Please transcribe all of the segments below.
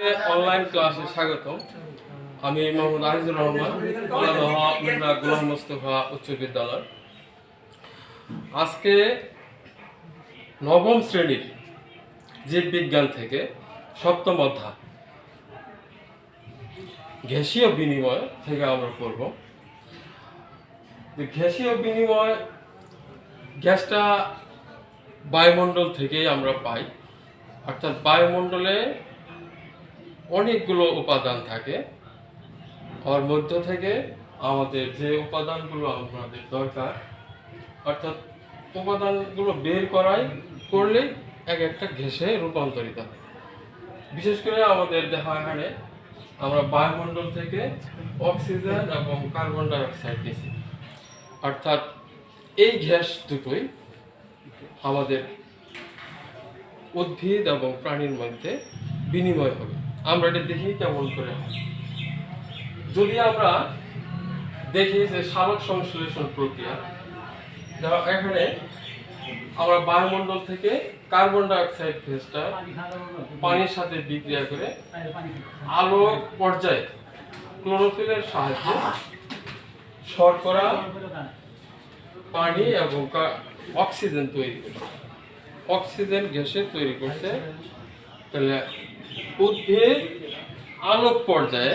Online ক্লাসে স্বাগতম। আমি মোহাম্মদ আজিজুর রহমান, গোলাম মোস্তফা উচ্চ বিদ্যালয়। আজকে নবম শ্রেণীর জীববিজ্ঞান থেকে সপ্তম অধ্যায় গ্যাসীয় বিনিময় থেকে আমরা পড়ব। গ্যাসীয় বিনিময়, গ্যাসটা বায়ুমণ্ডল থেকেই আমরা পাই, অর্থাৎ বায়ুমণ্ডলে অনেকগুলো উপাদান থাকে। ওর মধ্য থেকে আমাদের যে উপাদানগুলো আমাদের দরকার, অর্থাৎ উপাদানগুলো বের করলে এক একটা গ্যাসে রূপান্তরিত হয়। বিশেষ করে আমাদের দেখা এখানে আমরা বায়ুমণ্ডল থেকে অক্সিজেন এবং কার্বন ডাই অক্সাইড নিচ্ছি, অর্থাৎ এই গ্যাস দুটোই আমাদের উদ্ভিদ এবং প্রাণীর মধ্যে বিনিময় হবে। আমরা এটা দেখি কেমন করে হয়। যদি আমরা দেখি যে সালোক সংশ্লেষণ প্রক্রিয়া, এখানে আমরা বায়ুমণ্ডল থেকে কার্বন ডাই অক্সাইড গ্যাসটা পানির সাথে বিক্রিয়া করে আলোক পর্যায়ে ক্লোরোফিলের সাহায্যে শর্করা, পানি এবং অক্সিজেন তৈরি করছে, অক্সিজেন গ্যাসে তৈরি করছে। তাহলে উদ্ভিদ আলোক পর্যায়ে,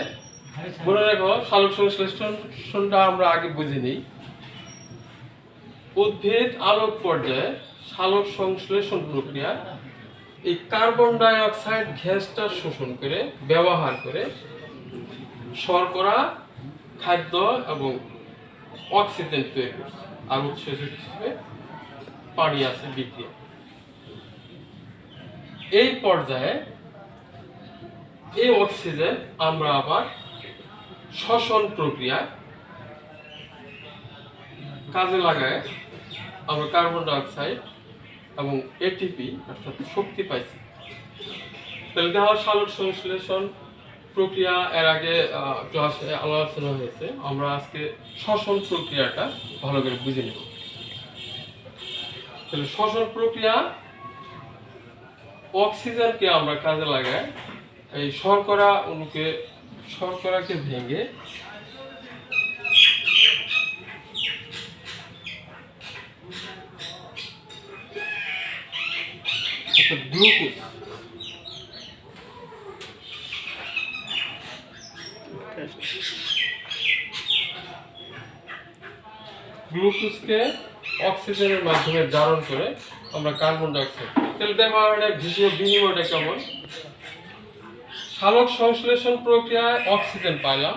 মনে রাখো সালোক সংশ্লেষণটা আমরা আগে বুঝে নিই। উদ্ভিদ আলোক পর্যায়ে সালোক সংশ্লেষণ প্রক্রিয়া এই কার্বন ডাই অক্সাইড গ্যাসটা শোষণ করে ব্যবহার করে শর্করা, খাদ্য এবং অক্সিজেন তৈরি করছে, আর উৎস হিসেবে পানি আছে বিক্রিয়া। এই পর্যায়ে এই অক্সিজেন আমরা আবার শ্বসন প্রক্রিয়া কাজে লাগায় আমরা কার্বন ডাই অক্সাইড এবং এটিপি অর্থাৎ শক্তি পাইছি। তাহলে দেখা সালোক সংশ্লেষণ প্রক্রিয়া এর আগে ক্লাসে আলোচনা হয়েছে, আমরা আজকে শ্বসন প্রক্রিয়াটা ভালো করে বুঝে নেব। তাহলে শ্বসন প্রক্রিয়া, অক্সিজেনকে আমরা কাজে লাগাই এই শর্করাকে ভেঙে গ্লুকোজকে অক্সিজেনের মাধ্যমে জারণ করে আমরা কার্বন ডাই অক্সাইড। তাহলে দেখো গ্যাসীয় বিনিময়টা কেমন। সালোক সংশ্লেষণ প্রক্রিয়ায় অক্সিজেন পাইলাম,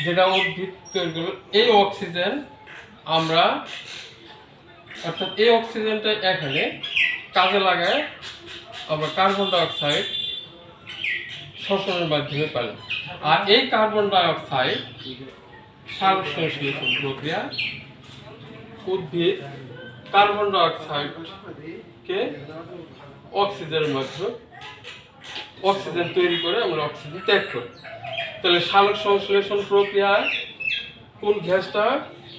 যেটা উদ্ভিদ তৈরি করলো। এই অক্সিজেন আমরা, অর্থাৎ এই অক্সিজেনটা এখানে কাজে লাগায় আমরা কার্বন ডাই অক্সাইড শ্বসনের মাধ্যমে পাইলাম। আর এই কার্বন ডাই অক্সাইড সালোক সংশ্লেষণ প্রক্রিয়া উদ্ভিদ কার্বন ডাই অক্সাইডকে অক্সিজেনের মাধ্যমে অক্সিজেন তৈরি করে আমরা অক্সিজেন ত্যাগ করি। তাহলে সালোক সংশ্লেষণ প্রক্রিয়ায় কোন গ্যাসটা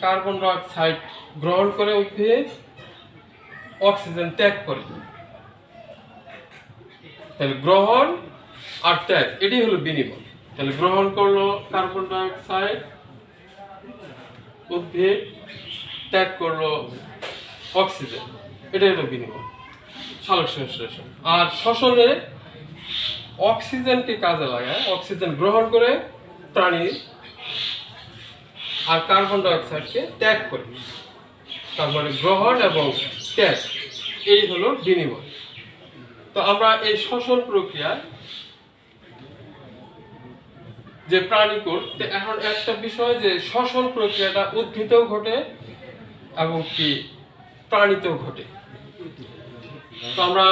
কার্বন ডাই অক্সাইড গ্রহণ করে উদ্ভিদ অক্সিজেন ত্যাগ করে। তাহলে গ্রহণ আর ত্যাগ, এটাই হলো বিনিময়। তাহলে গ্রহণ করলো কার্বন ডাই অক্সাইড উদ্ভিদ, ত্যাগ করলো অক্সিজেন, এটাই হলো বিনিময়, সালোক সংশ্লেষণ। আর শ্বসনে অক্সিজেনকে কাজে লাগায়, অক্সিজেন গ্রহণ করে প্রাণী আর কার্বন ডাই অক্সাইডকে ত্যাগ করে। তারপরে গ্রহণ এবং ত্যাগ, এই হলো বিনিময়। তো আমরা এই শ্বসন প্রক্রিয়ায় যে প্রাণী করতে, এখন একটা বিষয় যে শ্বসন প্রক্রিয়াটা উদ্ভিদেও ঘটে এবং কি প্রাণীতেও ঘটে। তো আমরা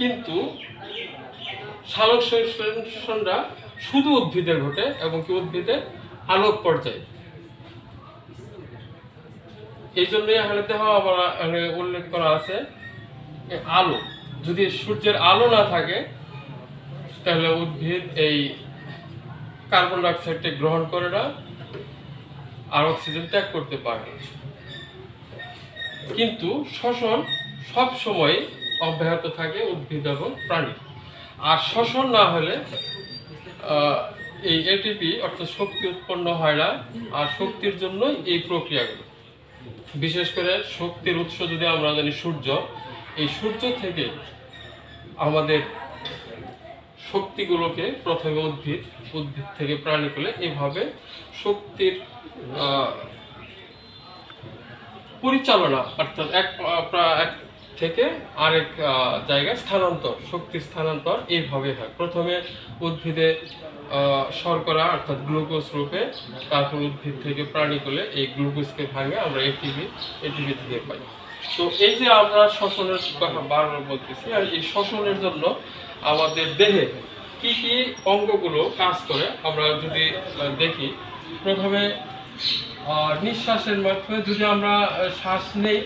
কিন্তু সালোক সংশ্লেষণটা শুধু উদ্ভিদে ঘটে এবং কি উদ্ভিদের আলোক পর্যায়ে। এই জন্যই এখানে দেখো আমরা উল্লেখ করা আছে আলো, যদি সূর্যের আলো না থাকে তাহলে উদ্ভিদ এই কার্বন ডাই অক্সাইডটা গ্রহণ করে না আর অক্সিজেন ত্যাগ করতে পারে। কিন্তু শ্বসন সব সময় অব্যাহত থাকে উদ্ভিদ এবং প্রাণী। আর শ্বসন না হলে এই এটিপি অর্থাৎ শক্তি উৎপন্ন হয় না। আর শক্তির জন্য এই প্রক্রিয়াগুলো, বিশেষ করে শক্তির উৎস যদি আমরা জানি সূর্য, এই সূর্য থেকে আমাদের শক্তিগুলোকে প্রথমে উদ্ভিদ থেকে প্রাণী করে এইভাবে শক্তির পরিচালনা অর্থাৎ এক থেকে আরেক জায়গায় স্থানান্তর, শক্তি স্থানান্তর এইভাবে হয়। প্রথমে উদ্ভিদে শর্করা অর্থাৎ গ্লুকোজ রূপে, তারপর উদ্ভিদ থেকে প্রাণী করে এই গ্লুকোজকে ভাঙে আমরা এটিপি থেকে পাই। তো এই যে আমরা শ্বসনের কথা বারবার বলতেছি, আর এই শ্বসনের জন্য আমাদের দেহে কি কি অঙ্গগুলো কাজ করে আমরা যদি দেখি, প্রথমে নিঃশ্বাসের মাধ্যমে যদি আমরা শ্বাস নেই,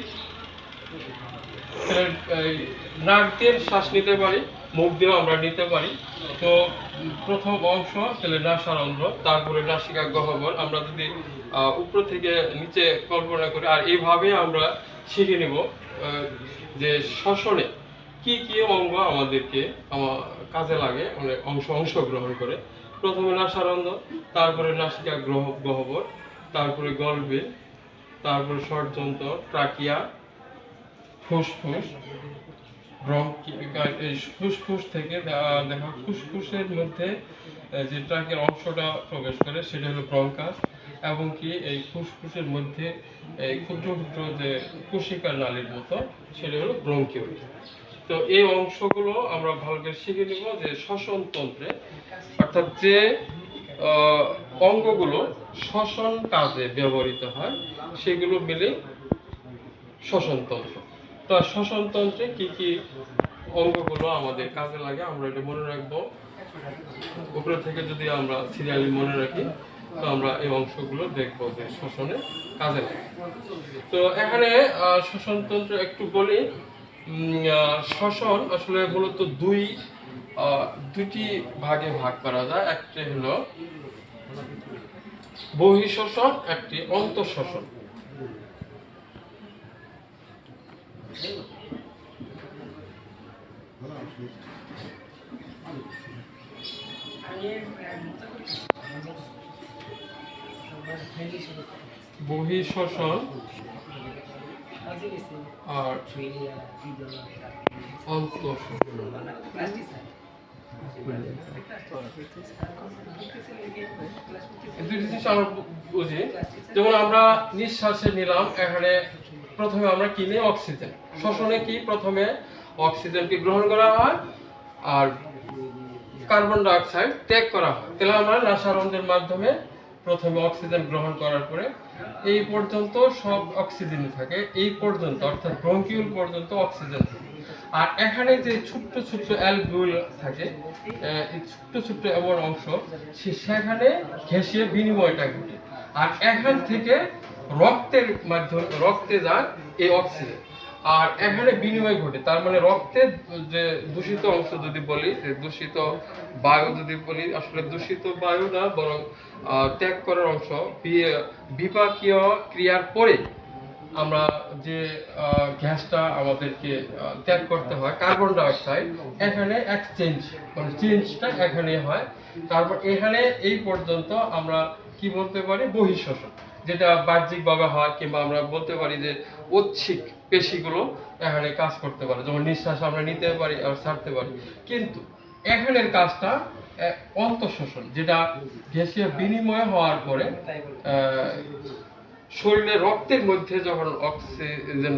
নাক দিয়ে শ্বাস নিতে পারি, মুখ দিয়েও আমরা নিতে পারি। তো প্রথম অংশ তাহলে নাসারন্ধ্র, তারপরে নাসিকা গহ্বর। আমরা যদি উপর থেকে নিচে কল্পনা করি, আর এইভাবে আমরা শিখে নিব যে শ্বসনে কি কি অঙ্গ আমাদেরকে কাজে লাগে, মানে অংশগ্রহণ করে। প্রথমে নাসারন্ধ্র, তারপরে নাসিকা গহ্বর, তারপরে গলবিল, তারপরে ষড়যন্ত্র, ট্রাকিয়া, ফুসফুস, ফুসফুস থেকে দেখা ফুসফুসের মধ্যে যে ট্রাকের অংশটা প্রবেশ করে সেটা হলো ব্রঙ্কাস, এবং কি এই ফুসফুসের মধ্যে এই ক্ষুদ্র ক্ষুদ্র যে কোশিকার নালীর মতো সেটা হলো ব্রঙ্কিউল। তো এই অংশগুলো আমরা ভালো করে শিখে নিব যে শ্বসন তন্ত্রে, অর্থাৎ যে অঙ্গগুলো শ্বসন কাজে ব্যবহৃত হয় সেগুলো মিলে শ্বসনতন্ত্র। তো শ্বসনতন্ত্রে কি কি অঙ্গগুলো আমাদের কাজে লাগে আমরা এটা মনে রাখবো। উপরে থেকে যদি আমরা সিরিয়ালি মনে রাখি, তো আমরা এই অংশগুলো দেখবো যে শ্বসনে কাজে লাগে। তো এখানে শ্বসনতন্ত্র একটু বলি। শ্বসন আসলে মূলত দুটি ভাগে ভাগ করা যায়। একটি হলো বহিঃশ্বসন, একটি অন্তঃশ্বসন। বহিঃশ্বসন আর অন্তঃশ্বসন। বুঝি, যেমন আমরা নিঃশ্বাসে নিলাম, এখানে প্রথমে আমরা কি নিই? অক্সিজেন। শ্বসনে কি? প্রথমে অক্সিজেনকে গ্রহণ করা হয় আর কার্বন ডাই অক্সাইড ত্যাগ করা হয়। তাহলে আমরা নাসারন্ধ্রের মাধ্যমে প্রথমে অক্সিজেন গ্রহণ করার পরে এই পর্যন্ত সব অক্সিজেন থাকে, এই পর্যন্ত অর্থাৎ ব্রঙ্কিউল পর্যন্ত অক্সিজেন থাকে। আর এখানে যে ছোট্ট ছোট্ট অ্যালভিউল থাকে, এই ছোট্ট ছোট্ট এমন অংশ, সেখানে গ্যাসীয় বিনিময়টা ঘটে। আর এখান থেকে রক্তের মাধ্যমে রক্তে যায় এই অক্সিজেন, আর এখানে বিনিময় ঘটে। তার মানে রক্তের যে দূষিত অংশ যদি বলি, দূষিত বায়ু যদি বলি, আসলে দূষিত বায়ু না, বরং ত্যাগ করার অংশ, বিপাকীয় ক্রিয়ার পরে আমরা যে গ্যাসটা আমাদেরকে ত্যাগ করতে হয়, কার্বন ডাই অক্সাইড, এখানে এক্সচেঞ্জ মানে চেঞ্জটা এখানে হয়। তারপর এখানে এই পর্যন্ত আমরা কি বলতে পারি? বহিঃশ্বসন, যেটা বাহ্যিকভাবে হয়, কিংবা আমরা বলতে পারি যে ঐচ্ছিক পেশিগুলো এখানে কাজ করতে পারে, যেমন নিঃশ্বাস আমরা নিতে পারি আর ছাড়তে পারি। কিন্তু এখানের কাজটা অন্তঃশ্বসন, যেটা গ্যাসীয় বিনিময় হওয়ার পরে শরীরে রক্তের মধ্যে যখন অক্সিজেন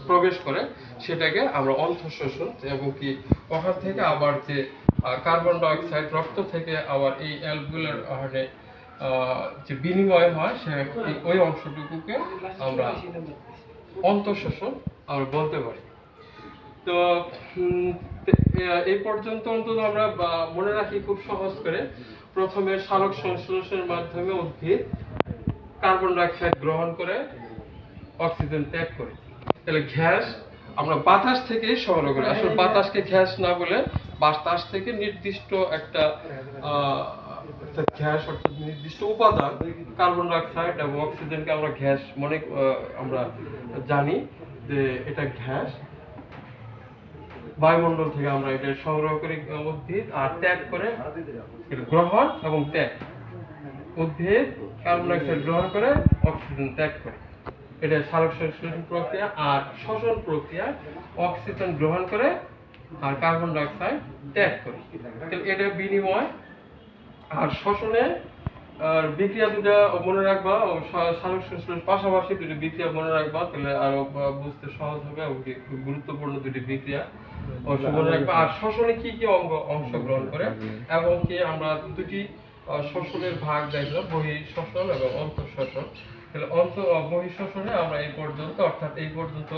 প্রবেশ করে সেটাকে আমরা অন্তঃশ্বসন, এবং কি ওখান থেকে আবার যে কার্বন ডাই অক্সাইড রক্ত থেকে আবার এই অ্যালভিউলার যে বিনিময় হয়, সে ওই অংশটুকুকে আমরা অন্তঃশ্বসন আমরা বলতে পারি। তো এই পর্যন্ত অন্তত আমরা মনে রাখি খুব সহজ করে। প্রথমে সালোক সংশ্লেষণের মাধ্যমে উদ্ভিদ কার্বন ডাই অক্সাইড গ্রহণ করে অক্সিজেন ত্যাগ করে। তাহলে গ্যাস আমরা বাতাস থেকে সংগ্রহ করি। আসলে বাতাসকে গ্যাস না বলে বাতাস থেকে নির্দিষ্ট একটা গ্যাস অর্থাৎ নির্দিষ্ট উপাদান কার্বন ডাই অক্সাইড এবং অক্সিজেনকে আমরা গ্যাস আমরা জানি যে এটা গ্যাস। বায়ুমণ্ডল থেকে আমরা এটা সংগ্রহ করি উদ্ভিদ, আর ত্যাগ করে গ্রহণ এবং ত্যাগ। উদ্ভিদ কার্বন ডাইঅক্সাইড গ্রহণ করে অক্সিজেন ত্যাগ করে, এটা সালোক সংশ্লেষণ প্রক্রিয়া। আর শ্বসন প্রক্রিয়া অক্সিজেন গ্রহণ করে আর কার্বন ডাইঅক্সাইড ত্যাগ করে, তাহলে এটা বিনিময়। আর শ্বসনে বিক্রিয়া দুটা মনে রাখবা, ও সালোক সংশ্লেষণ পাশাপাশি দুটি বিক্রিয়া মনে রাখবা, তাহলে আরো বুঝতে সহজ হবে এবং খুব গুরুত্বপূর্ণ দুটি বিক্রিয়া মনে রাখবা। আর শ্বসনে কি কি অংশগ্রহণ করে এবং কি আমরা দুটি শ্বসনের ভাগ দেখলাম, বহিঃশ্বসন এবং অন্তঃশ্বসন। তাহলে বহিঃশ্বসনে আমরা এই পর্যন্ত, অর্থাৎ এই পর্যন্ত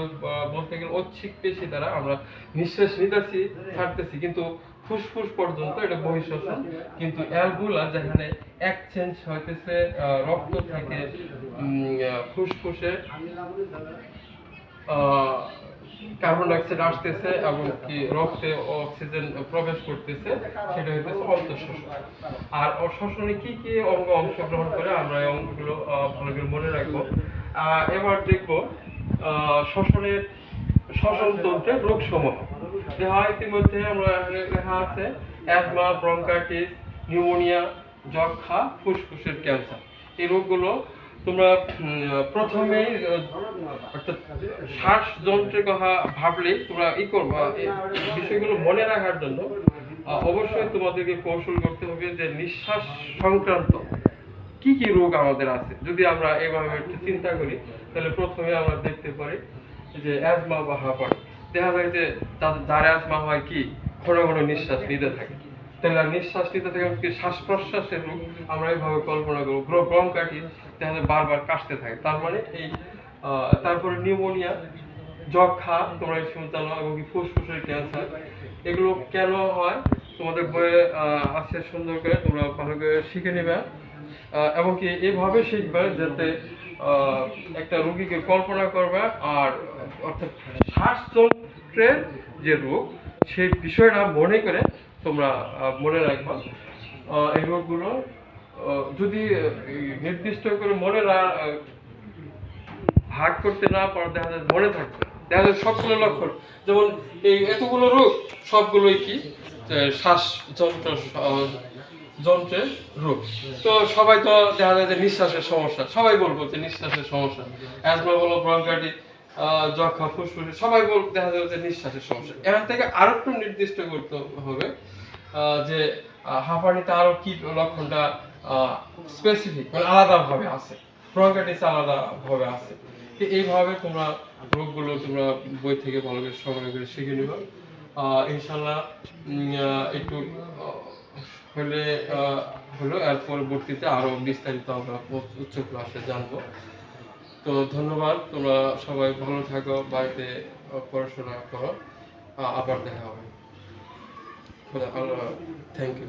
বলতে গেলে ঐচ্ছিক পেশি দ্বারা আমরা নিঃশ্বাস নিতেছি ছাড়তেছি, কিন্তু ফুসফুস পর্যন্ত এটা বহিঃশ্বসন। কিন্তু অ্যালভুলার যেখানে এক্সচেঞ্জ হইতেছে রক্ত থেকে ফুসফুসে কার্বন ডাইঅক্সাইড আসতেছে এবং কি রক্তে অক্সিজেন প্রবেশ করতেছে, সেটা হইতেছে অন্তঃশ্বসন। আর শ্বসনে কি কি অঙ্গ অংশগ্রহণ করে আমরা এই অঙ্গগুলো ভালো করে মনে রাখবো। এবার দেখবো শ্বসনের শ্বসনতন্ত্রের রোগসমূহ। ইতিমধ্যে আমরা লেখা আছে অ্যাজমা, ব্রঙ্কাইটিস, নিউমোনিয়া, যক্ষা, ফুসফুসের ক্যান্সার। এই রোগগুলো তোমরা প্রথমেই অর্থাৎ শ্বাসযন্ত্রের কথা ভাবলে তোমরা করবা, বিষয়গুলো মনে রাখার জন্য অবশ্যই তোমাদেরকে কৌশল করতে হবে যে নিঃশ্বাস সংক্রান্ত কি কি রোগ আমাদের আছে। যদি আমরা এভাবে একটু চিন্তা করি, তাহলে প্রথমে আমরা দেখতে পারি যে অ্যাজমা বা হাঁপানি। দেখা যায় যে যার অ্যাজমা হয় কি ঘন ঘন নিঃশ্বাস নিতে থাকে, তাহলে নিঃশ্বাস নিতে থাকে কি শ্বাস প্রশ্বাসের রোগ আমরা এইভাবে কল্পনা করবো। ব্রঙ্কাইটিস দেখা যায় বারবার কাশতে থাকে, তার মানে এই তারপরে নিউমোনিয়া, যক্ষা তোমরা এই সময় জানো, এবং ফুসফুসের ক্যান্সার। এগুলো কেন হয় তোমাদের বইয়ে আছে, সুন্দর করে তোমরা ভালো করে শিখে নেবে এবং কি এইভাবে শিখবে যাতে একটা রোগীকে কল্পনা করবে, আর অর্থাৎ শ্বাসযন্ত্রের যে রোগ সেই বিষয়টা মনে করে তোমরা মনে রাখবা। এই রোগগুলো যদি নির্দিষ্ট করে মনে ভাগ করতে না পারো, দেখা যায় মনে থাকবে, দেখা যায় সবগুলো লক্ষণ, যেমন এই এতগুলো রোগ সবগুলোই কি যন্ত্রের রোগ। তো সবাই তো দেখা যায় যে নিঃশ্বাসের সমস্যা, সবাই বলবো যে নিঃশ্বাসের সমস্যা, অ্যাজমা বলো, ব্রঙ্কাইটিস, যক্ষা, ফুসফুস, সবাই দেখা যাবে যে নিঃশ্বাসের সমস্যা। এখান থেকে আরো একটু নির্দিষ্ট করতে হবে যে হাঁপানিতে আরো কি লক্ষণটা স্পেসিফিক মানে আলাদাভাবে আছে, ব্রঙ্কাইটিস আলাদাভাবে আছে। তো এইভাবে তোমরা রোগগুলো তোমরা বই থেকে ভালো করে সংগ্রহ করে শিখে নিবা। ইনশাল্লাহ একটু হলে হলো, এর পরবর্তীতে আরো বিস্তারিত আমরা উচ্চ ক্লাসে জানবো। তো ধন্যবাদ, তোমরা সবাই ভালো থাকো, বাড়িতে পড়াশোনা করো, আবার দেখা হবে। Thank you.